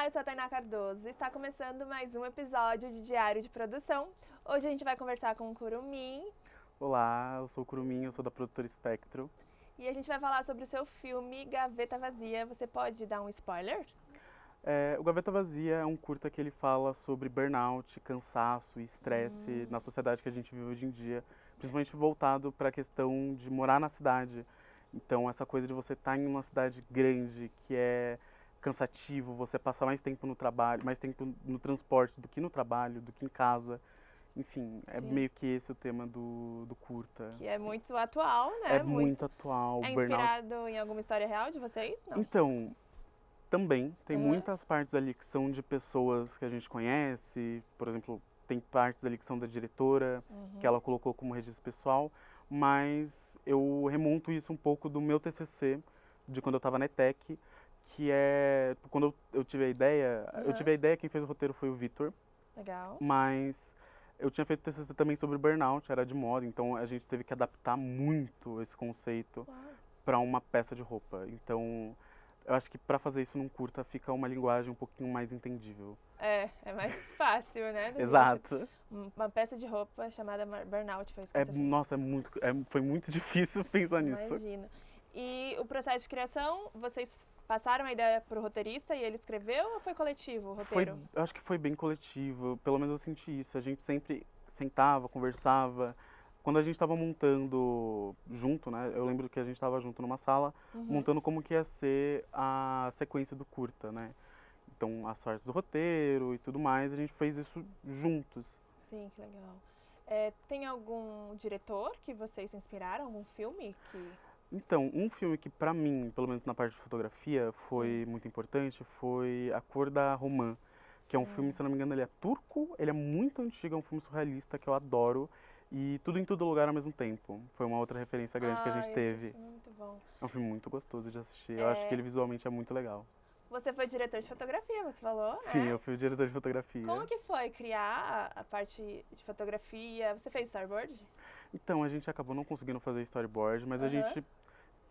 eu sou a Tainá Cardoso e está começando mais um episódio de Diário de Produção. Hoje a gente vai conversar com o Curumim Olá, eu sou o Curumim, eu sou da produtora Espectro. e a gente vai falar sobre o seu filme Gaveta Vazia. Você pode dar um spoiler? O Gaveta Vazia é um curta que ele fala sobre burnout, cansaço e estresse na sociedade que a gente vive hoje em dia, principalmente voltado para a questão de morar na cidade. Então, essa coisa de você estar em uma cidade grande, que é cansativo, você passar mais tempo no trabalho, mais tempo no transporte do que no trabalho, do que em casa. Enfim, é Sim. meio que esse o tema do curta. Que é muito atual, né? É muito atual, É burnout. inspirado em alguma história real de vocês? Não. Então, também tem Uhum. muitas partes ali que são de pessoas que a gente conhece, por exemplo, tem partes ali que são da diretora, que ela colocou como registro pessoal, mas eu remonto isso um pouco do meu TCC, de quando eu estava na ETEC, que é quando eu tive a ideia, quem fez o roteiro foi o Vitor, Legal. mas eu tinha feito TCC também sobre burnout, era de moda, então a gente teve que adaptar muito esse conceito Uau. para uma peça de roupa. Então, eu acho que para fazer isso num curta fica uma linguagem um pouquinho mais entendível. É mais fácil, né? do que Exato. Uma peça de roupa chamada Burnout foi isso que você fez. Nossa, foi muito difícil pensar nisso. Imagina. E o processo de criação, vocês passaram a ideia pro roteirista e ele escreveu ou foi coletivo o roteiro? Eu acho que foi bem coletivo, pelo menos eu senti isso. A gente sempre sentava, conversava. Quando a gente estava montando junto, né? Eu lembro que a gente estava junto numa sala, montando como que ia ser a sequência do curta, né? Então, as partes do roteiro e tudo mais, a gente fez isso juntos. Sim, que legal. Tem algum diretor que vocês se inspiraram? Algum filme que... Então, um filme que pra mim, pelo menos na parte de fotografia, foi muito importante foi A Cor da Romã, que é um filme, se eu não me engano, ele é turco, ele é muito antigo, é um filme surrealista que eu adoro, e tudo em todo lugar ao mesmo tempo. Foi uma outra referência grande que a gente esse teve. filme é muito bom. É um filme muito gostoso de assistir, eu acho que ele visualmente é muito legal. Você foi diretor de fotografia, você falou, né? Sim, eu fui o diretor de fotografia. Como que foi criar a parte de fotografia? Você fez storyboard? Então, a gente acabou não conseguindo fazer storyboard, mas a gente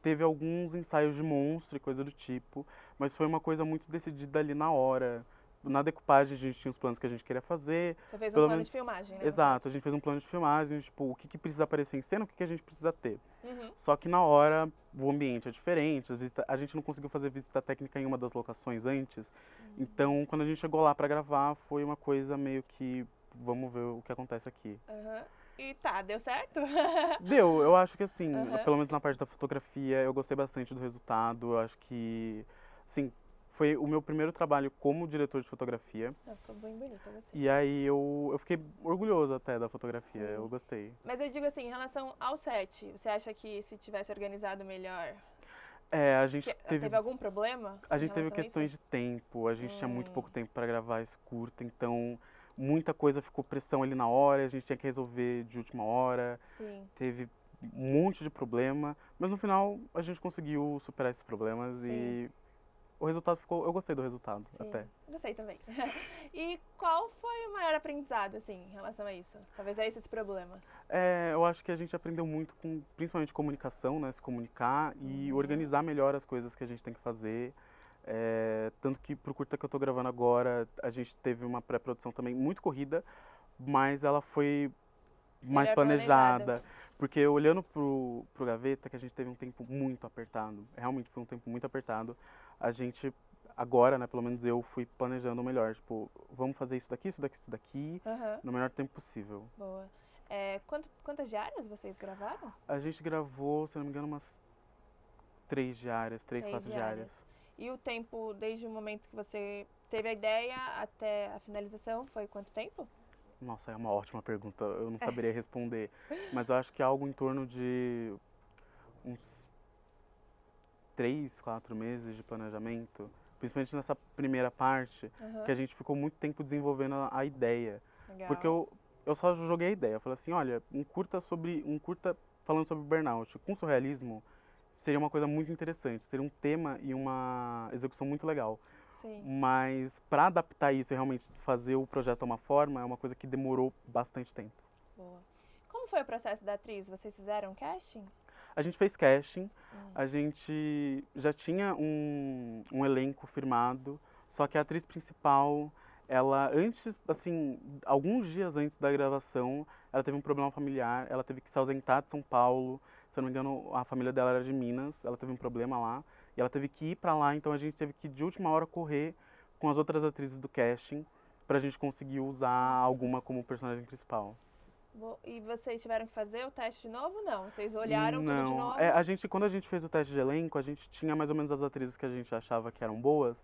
teve alguns ensaios de monstro e coisa do tipo, mas foi uma coisa muito decidida ali na hora. Na decupagem a gente tinha os planos que a gente queria fazer. Você fez um pelo plano menos- de filmagem, né? Exato, a gente fez um plano de filmagem, tipo, o que precisa aparecer em cena, o que a gente precisa ter. Uhum. Só que na hora o ambiente é diferente, a gente não conseguiu fazer visita técnica em uma das locações antes. Então, quando a gente chegou lá pra gravar, foi uma coisa meio que, vamos ver o que acontece aqui. Uhum. E tá, deu certo? Deu, eu acho que assim, Aham. pelo menos na parte da fotografia, eu gostei bastante do resultado. Eu acho que, assim, foi o meu primeiro trabalho como diretor de fotografia. Ficou bem bonito, eu gostei. E aí eu fiquei orgulhoso até da fotografia, Sim. eu gostei. Mas eu digo assim, em relação ao set, você acha que se tivesse organizado melhor, A gente teve algum problema? a em gente teve relação a questões isso? de tempo, a gente tinha muito pouco tempo para gravar esse curta, então muita coisa ficou pressão ali na hora, a gente tinha que resolver de última hora. Sim. Teve um monte de problema, mas no final a gente conseguiu superar esses problemas e o resultado ficou. Eu gostei do resultado Sim, até. gostei também. E qual foi o maior aprendizado, assim, em relação a isso? Talvez a esses problemas. Eu acho que a gente aprendeu muito com, principalmente comunicação, né? Se comunicar e organizar melhor as coisas que a gente tem que fazer. Tanto que pro curta que eu tô gravando agora, a gente teve uma pré-produção também muito corrida, mas ela foi mais Melhor planejada. Porque olhando pro Gaveta, que a gente teve um tempo muito apertado, realmente foi um tempo muito apertado, a gente, agora, né, pelo menos eu fui planejando melhor, tipo, vamos fazer isso daqui, isso daqui, isso daqui, Aham. no menor tempo possível. Boa. Quantas diárias vocês gravaram? A gente gravou, se não me engano, umas 3, 4 diárias. E o tempo, desde o momento que você teve a ideia até a finalização, foi quanto tempo? Nossa, é uma ótima pergunta, eu não saberia responder, mas eu acho que é algo em torno de uns 3, 4 meses de planejamento, principalmente nessa primeira parte, que a gente ficou muito tempo desenvolvendo a ideia. Legal. Porque eu só joguei a ideia, eu falei assim, olha, um curta falando sobre burnout com surrealismo seria uma coisa muito interessante, seria um tema e uma execução muito legal. Sim. Mas para adaptar isso e realmente fazer o projeto tomar forma, é uma coisa que demorou bastante tempo. Boa. Como foi o processo da atriz? Vocês fizeram casting? A gente fez casting, a gente já tinha um elenco firmado, Só que a atriz principal, ela antes, assim, alguns dias antes da gravação, ela teve um problema familiar, ela teve que se ausentar de São Paulo. Se eu não me engano, a família dela era de Minas, ela teve um problema lá e ela teve que ir pra lá, então a gente teve que de última hora correr com as outras atrizes do casting pra gente conseguir usar alguma como personagem principal. E vocês tiveram que fazer o teste de novo? Não, vocês olharam tudo de Não, novo? a gente, quando a gente fez o teste de elenco, a gente tinha mais ou menos as atrizes que a gente achava que eram boas,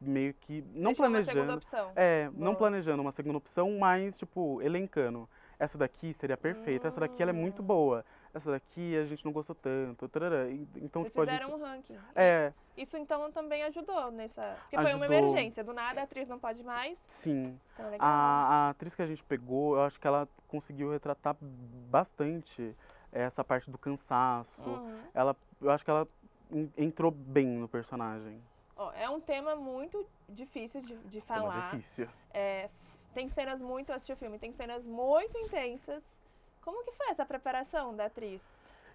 meio que não Deixou uma segunda planejando, opção. não Boa. planejando uma segunda opção, mas tipo, elencando. Essa daqui seria perfeita, essa daqui ela é muito boa. Essa daqui a gente não gostou tanto, tarará. Então, Vocês tipo, a gente fizeram um ranking. é, E isso então também ajudou nessa. Porque foi uma ajudou. emergência. Do nada a atriz não pode mais. Sim. Então é legal. A atriz que a gente pegou, eu acho que ela conseguiu retratar bastante essa parte do cansaço. Uhum. Eu acho que ela entrou bem no personagem. Ó, é um tema muito difícil de Tema falar. difícil. Tem cenas muito. Assistir o filme, tem cenas muito intensas. Como que foi essa preparação da atriz?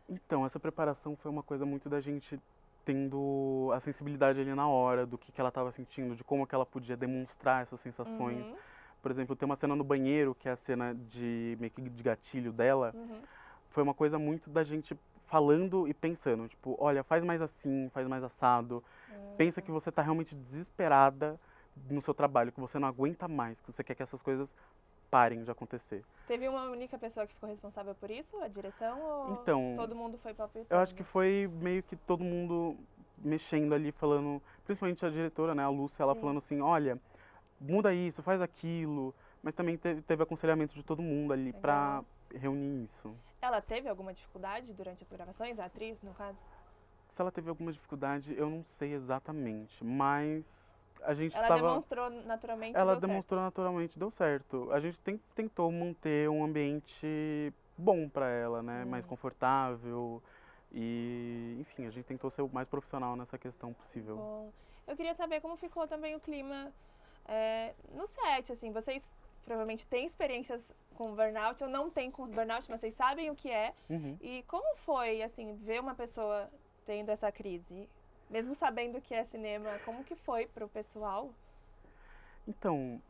Então, essa preparação foi uma coisa muito da gente tendo a sensibilidade ali na hora, do que ela estava sentindo, de como que ela podia demonstrar essas sensações. Uhum, Por exemplo, tem uma cena no banheiro, que é a cena de meio que de gatilho dela. uhum. Foi uma coisa muito da gente falando e pensando, tipo, olha, faz mais assim, faz mais assado. Pensa que você tá realmente desesperada no seu trabalho, que você não aguenta mais, que você quer que essas coisas parem de acontecer. Teve uma única pessoa que ficou responsável por isso, a direção, ou Então, todo mundo foi palpitando? eu acho que foi meio que todo mundo mexendo ali, falando, principalmente a diretora, né, a Lúcia, ela Sim. falando assim, olha, muda isso, faz aquilo, mas também teve aconselhamento de todo mundo ali pra reunir isso. Ela teve alguma dificuldade durante as gravações, a atriz, no caso? Se ela teve alguma dificuldade, eu não sei exatamente, mas a gente Ela tava... demonstrou naturalmente Ela deu certo. demonstrou naturalmente, deu certo. A gente tentou manter um ambiente bom pra ela, né? Mais confortável. E, enfim, a gente tentou ser o mais profissional nessa questão possível. Bom, eu queria saber como ficou também o clima no set, assim, vocês provavelmente têm experiências com burnout, ou não têm com burnout, mas vocês sabem o que é. Uhum. E como foi, assim, ver uma pessoa tendo essa crise? Mesmo sabendo que é cinema, como que foi pro pessoal? Então,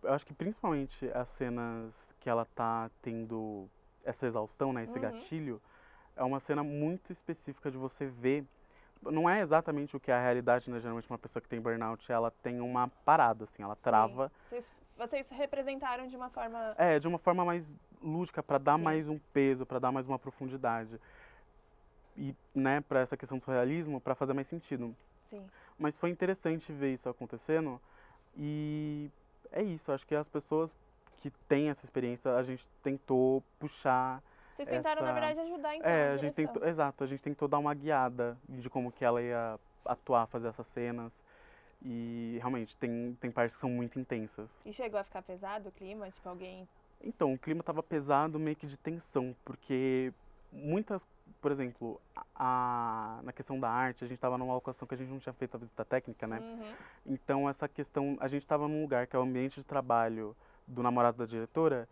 eu acho que principalmente as cenas que ela tá tendo essa exaustão, né? Esse gatilho, é uma cena muito específica de você ver. Não é exatamente o que é a realidade, né? Geralmente uma pessoa que tem burnout, ela tem uma parada, assim, ela trava. Vocês representaram de uma forma... De uma forma mais lúdica, para dar Sim. mais um peso, para dar mais uma profundidade. E, né, para essa questão do surrealismo, para fazer mais sentido. Sim. Mas foi interessante ver isso acontecendo. E é isso, acho que as pessoas que têm essa experiência, a gente tentou puxar. Vocês tentaram, na verdade, ajudar então a a gente direção. tentou, exato, a gente tentou dar uma guiada de como que ela ia atuar, fazer essas cenas. E realmente tem partes que são muito intensas. E chegou a ficar pesado o clima? Tipo, alguém... Então, o clima tava pesado, meio que de tensão, porque muitas, por exemplo, na questão da arte, a gente estava numa locação que a gente não tinha feito a visita técnica, né? Então, essa questão, a gente estava num lugar que é o ambiente de trabalho do namorado da diretora,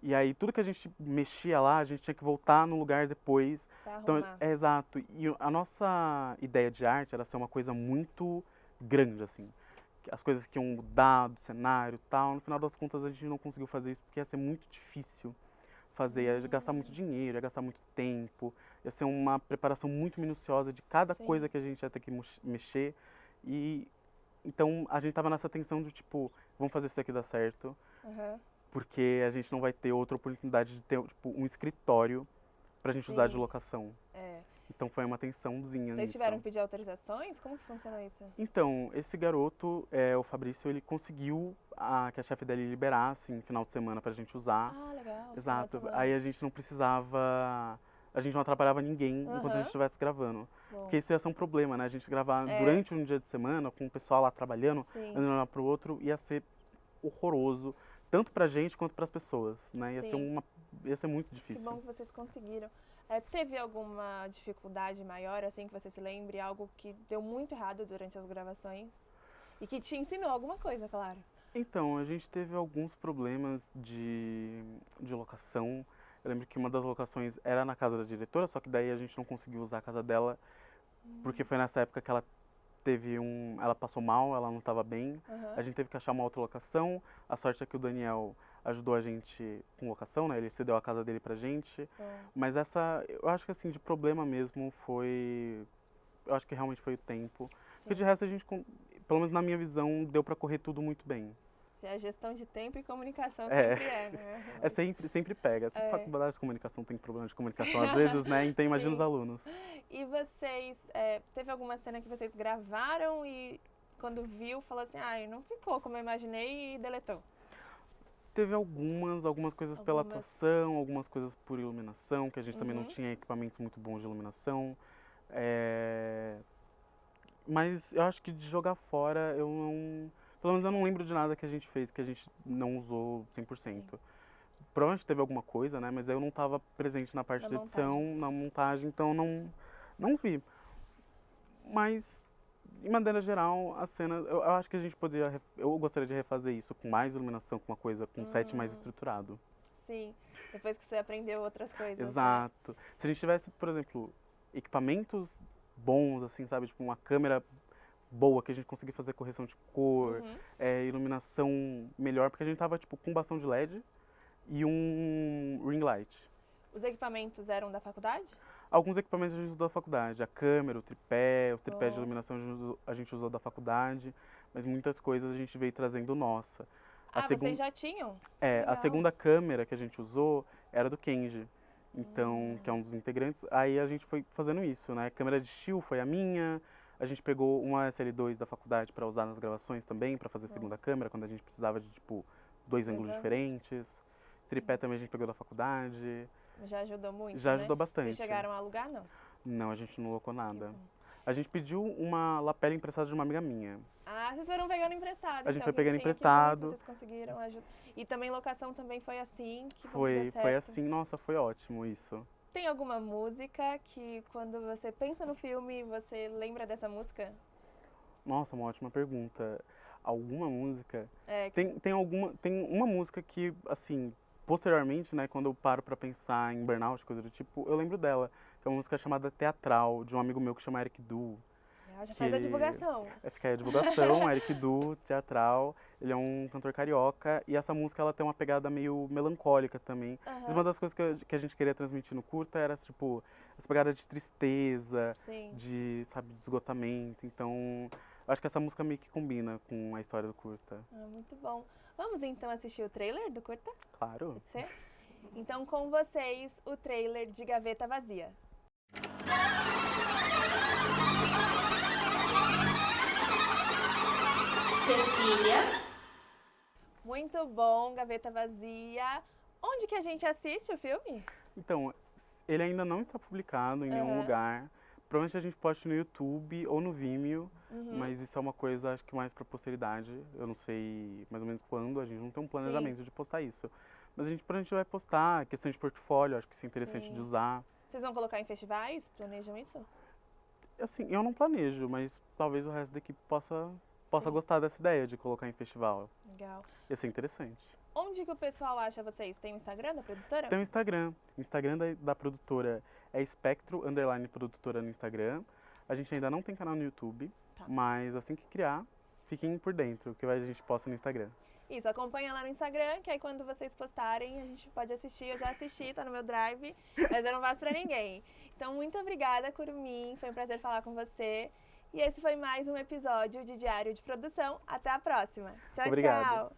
e aí tudo que a gente mexia lá, a gente tinha que voltar no lugar depois. Pra Então, arrumar. é exato. E a nossa ideia de arte era ser uma coisa muito grande, assim. As coisas que iam mudar do cenário e tal. No final das contas, a gente não conseguiu fazer isso porque ia ser muito difícil fazer. Ia gastar muito dinheiro, ia gastar muito tempo. Ia ser uma preparação muito minuciosa de cada Sim. coisa que a gente ia ter que mexer. E então a gente tava nessa tensão de tipo, vamos fazer isso aqui dar certo. Porque a gente não vai ter outra oportunidade de ter tipo, um escritório pra gente usar de locação. Então foi uma tensãozinha Vocês nisso. tiveram que pedir autorizações? Como que funciona isso? Então, esse garoto, o Fabrício, ele conseguiu que a chefe dele liberasse em final de semana pra gente usar. Ah, legal. Exato. Aí a gente não precisava. A gente não atrapalhava ninguém enquanto a gente estivesse gravando. Bom. Porque isso ia ser um problema, né? A gente gravar durante um dia de semana, com o pessoal lá trabalhando, Sim. andando um lá pro outro, ia ser horroroso. Tanto pra gente quanto pras pessoas, né? Ia ser muito Que difícil. bom que vocês conseguiram. Teve alguma dificuldade maior, assim, que você se lembre? Algo que deu muito errado durante as gravações? E que te ensinou alguma coisa, claro. Então, a gente teve alguns problemas de locação. Eu lembro que uma das locações era na casa da diretora, só que daí a gente não conseguiu usar a casa dela, porque foi nessa época que ela ela passou mal, ela não estava bem. Aham. A gente teve que achar uma outra locação. A sorte é que o Daniel ajudou a gente com locação, né? Ele cedeu a casa dele pra gente. Bom, Mas eu acho que assim, de problema mesmo foi, eu acho que realmente foi o tempo. Porque sim. de resto pelo menos na minha visão, deu pra correr tudo muito bem. Já a gestão de tempo e comunicação É. sempre é, né? Sempre pega. Essa É. faculdade de comunicação tem problema de comunicação às vezes, né? Então imagina Sim. os alunos. E vocês, teve alguma cena que vocês gravaram e quando viu, falou assim, ai, não ficou como eu imaginei e deletou? Teve algumas coisas pela Algumas. atuação, algumas coisas por iluminação, que a gente também não Uhum. tinha equipamentos muito bons de iluminação. É, Mas eu acho que de jogar fora, eu não. Pelo menos eu não lembro de nada que a gente fez que a gente não usou 100%. Provavelmente teve alguma coisa, né? Mas eu não estava presente na parte Na de edição, montagem. na montagem, então não vi. Mas, de maneira geral, a cena. Eu acho que a gente poderia. Eu gostaria de refazer isso com mais iluminação, com uma coisa, com um set mais estruturado. Sim, depois que você aprendeu outras coisas, né? Exato. Se a gente tivesse, por exemplo, equipamentos bons, assim, sabe? Tipo, uma câmera boa, que a gente conseguia fazer correção de cor, Uhum. iluminação melhor, porque a gente tava, tipo, com um bastão de LED e um ring light. Os equipamentos eram da faculdade? Alguns equipamentos a gente usou da faculdade, a câmera, o tripé, os tripés de Oh. iluminação a gente usou da faculdade, mas muitas coisas a gente veio trazendo nossa. A Ah, vocês já tinham? a Legal. segunda câmera que a gente usou era do Kenji, então, que é um dos integrantes. Aí a gente foi fazendo isso, né? A câmera de estilo foi a minha, a gente pegou uma SL2 da faculdade para usar nas gravações também, para fazer a segunda câmera, quando a gente precisava de, tipo, dois ângulos ângulos. diferentes. Tripé também a gente pegou da faculdade. Já ajudou muito, Já né? ajudou bastante. Vocês chegaram a alugar, não? Não, a gente não colocou nada. bom. A gente pediu uma lapela emprestada de uma amiga minha. Ah, vocês foram pegando emprestado. A gente então, foi que pegando tinha, que bom que emprestado. vocês conseguiram ajudar. E também locação também foi assim, que bom que Foi deu certo. assim, nossa, foi ótimo isso. Tem alguma música que quando você pensa no filme, você lembra dessa música? Nossa, uma ótima pergunta. Alguma música? É, Tem uma música que, assim, posteriormente, né, quando eu paro pra pensar em burnout, coisa do tipo, eu lembro dela. Que é uma música chamada Teatral, de um amigo meu que chama Eric Du. já que faz a ele- divulgação. Fica aí a divulgação, Eric Du, Teatral. Ele é um cantor carioca e essa música ela tem uma pegada meio melancólica também. Mas Aham, uma das coisas que a gente queria transmitir no curta era, tipo, essa pegada de tristeza, sim. de, sabe, de esgotamento. Então, eu acho que essa música meio que combina com a história do curta. Ah, muito bom. Vamos então assistir o trailer do curta? Claro. Pode ser? Então, com vocês, o trailer de Gaveta Vazia. Cecília, Muito bom, Gaveta Vazia. Onde que a gente assiste o filme? Então, ele ainda não está publicado em nenhum Aham. lugar. Provavelmente a gente posta no YouTube ou no Vimeo, Uhum. mas isso é uma coisa, acho que mais pra posteridade. Eu não sei mais ou menos quando, a gente não tem um planejamento de postar isso. Mas a gente provavelmente vai postar, questão de portfólio, acho que isso é interessante Sim. de usar. Vocês vão colocar em festivais? Planejam isso? Assim, eu não planejo, mas talvez o resto da equipe possa Sim. gostar dessa ideia de colocar em festival. Legal. Ia ser interessante. Onde que o pessoal acha vocês? Tem o Instagram da produtora? Tem o Instagram. O Instagram da produtora é espectro_produtora no Instagram. A gente ainda não tem canal no YouTube, Tá. mas assim que criar, fiquem por dentro, que a gente posta no Instagram. Isso, acompanha lá no Instagram, que aí quando vocês postarem, a gente pode assistir. Eu já assisti, tá no meu drive, mas eu não passo pra ninguém. Então, muito obrigada, Curumim. Foi um prazer falar com você. E esse foi mais um episódio de Diário de Produção. Até a próxima. Tchau, Obrigado. tchau.